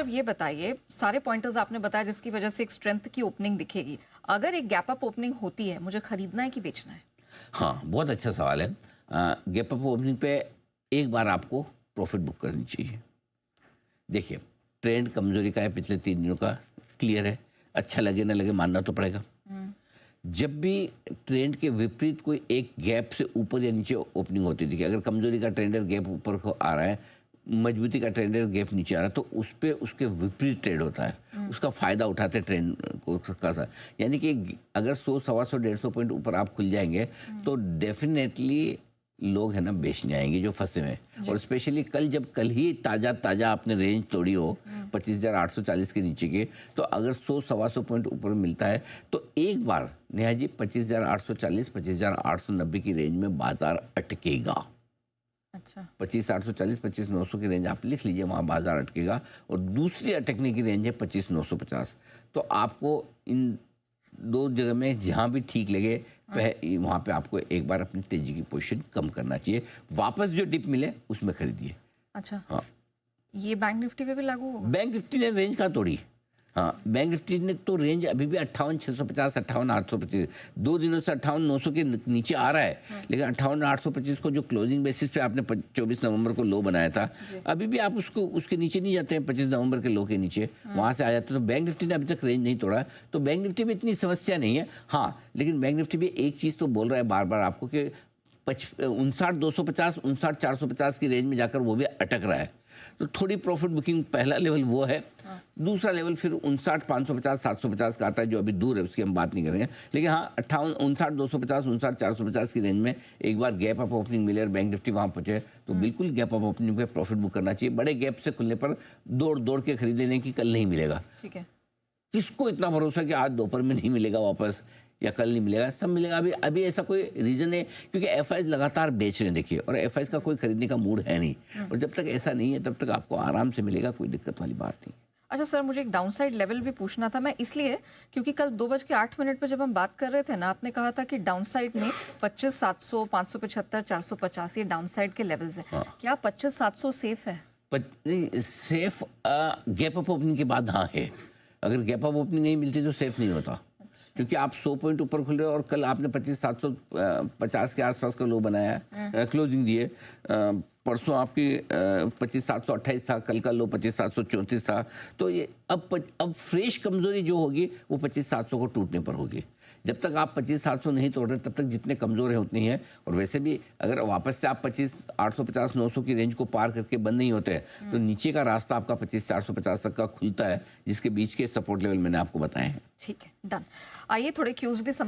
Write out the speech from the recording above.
अब ये बताइए, सारे पॉइंटर्स आपने बताया जिसकी वजह से एक स्ट्रेंथ की ओपनिंग दिखेगी। अगर एक गैप अप ओपनिंग होती है, मुझे खरीदना है कि बेचना है? हाँ, बहुत अच्छा सवाल है। गैप अप ओपनिंग पे एक बार आपको प्रॉफिट बुक करनी चाहिए। देखिए, ट्रेंड कमजोरी का है, पिछले 3 दिनों का क्लियर है। अच्छा लगे ना लगे मानना तो पड़ेगा। जब भी ट्रेंड के विपरीत कोई एक गैप से ऊपर या नीचे ओपनिंग होती थी, अगर कमजोरी का ट्रेंड है गैप ऊपर को आ रहा है, मजबूती का ट्रेंड है गैप नीचे आ रहा है, तो उस पे उसके विपरीत ट्रेड होता है। उसका फायदा उठाते हैं ट्रेंड को का सा। यानी कि अगर 100, 125, 150 पॉइंट ऊपर आप खुल जाएंगे तो डेफिनेटली लोग है ना बेचने आएंगे जो फंसे हुए हैं। और स्पेशली कल ही ताजा आपने रेंज तोड़ी हो 25,840 के नीचे के, तो अगर 100, 125 पॉइंट ऊपर मिलता है तो एक बार नेहा जी 25,840, 25,890 की रेंज में बाजार अटकेगा। अच्छा, 25,840, 25,900 की रेंज आप लिख लीजिए, वहाँ बाजार अटकेगा। और दूसरी अटकने की रेंज है 25,950। तो आपको इन दो जगह में जहाँ भी ठीक लगे वहाँ पे आपको एक बार अपनी तेजी की पोजीशन कम करना चाहिए। वापस जो डिप मिले उसमें खरीदिए। अच्छा, हाँ, ये बैंक निफ्टी पे भी लागू होगा? बैंक निफ्टी ने रेंज कहाँ तोड़ी? हाँ, बैंक निफ्टी ने तो रेंज अभी भी 58,650, 58,825, 2 दिनों से 58,900 के नीचे आ रहा है। लेकिन 58,825 को जो क्लोजिंग बेसिस पे आपने 24 नवंबर को लो बनाया था, अभी भी आप उसको उसके नीचे नहीं जाते हैं। 25 नवंबर के लो के नीचे वहाँ से आ जाते हैं। तो बैंक निफ्टी ने अभी तक रेंज नहीं तोड़ा, तो बैंक निफ्टी में इतनी समस्या नहीं है। हाँ, लेकिन बैंक निफ्टी भी एक चीज़ तो बोल रहा है बार बार आपको कि 59,250, 59,450 की रेंज में जाकर वो भी अटक रहा है। तो थोड़ी प्रॉफिट बुकिंग, पहला लेवल वो है। दूसरा लेवल फिर 59,550, 750 का आता है, जो अभी दूर है, उसकी हम बात नहीं करेंगे। लेकिन हाँ, 59,250, 59,450 की रेंज में एक बार गैप अप ओपनिंग मिले और बैंक निफ्टी वहाँ पहुंचे तो बिल्कुल गैप अप ओपनिंग पे प्रॉफिट बुक करना चाहिए। बड़े गैप से खुलने पर दौड़ के खरीदने की कल नहीं मिलेगा। ठीक है। किसको इतना भरोसा कि आज दोपहर में नहीं मिलेगा वापस या कल नहीं मिलेगा? सब मिलेगा। अभी ऐसा कोई रीजन है, क्योंकि एफआईज लगातार बेच रहे हैं। देखिए, और एफआईज का कोई खरीदने का मूड है नहीं। और जब तक ऐसा नहीं है तब तक आपको आराम से मिलेगा, कोई दिक्कत वाली बात नहीं। अच्छा सर, मुझे एक डाउनसाइड लेवल भी पूछना था। मैं इसलिए क्योंकि कल 2:08 पर जब हम बात कर रहे थे ना, आपने कहा था कि डाउनसाइड में 25,700, 575, 450 ये डाउनसाइड के लेवल्स हैं। हाँ। क्या 25,700 सेफ है? सेफ गैप अप ओपनिंग के बाद हाँ है। अगर गैप अप ओपनिंग नहीं मिलती तो सेफ नहीं होता, क्योंकि आप 100 पॉइंट ऊपर खुल रहे हो और कल आपने 25,750 के आसपास का लो बनाया है, क्लोजिंग दिए। परसों आपकी 25,728 था, कल का लो 25,734 था। तो ये अब फ्रेश कमजोरी जो होगी वो 25,700 को टूटने पर होगी। जब तक आप 25,700 नहीं तोड़ रहे तब तक जितने कमजोर है उतनी है। और वैसे भी अगर वापस से आप 25,850, 900 की रेंज को पार करके बंद नहीं होते हैं तो नीचे का रास्ता आपका 25,450 तक का खुलता है, जिसके बीच के सपोर्ट लेवल मैंने आपको बताए हैं। ठीक है, डन। आइए थोड़े क्यूज भी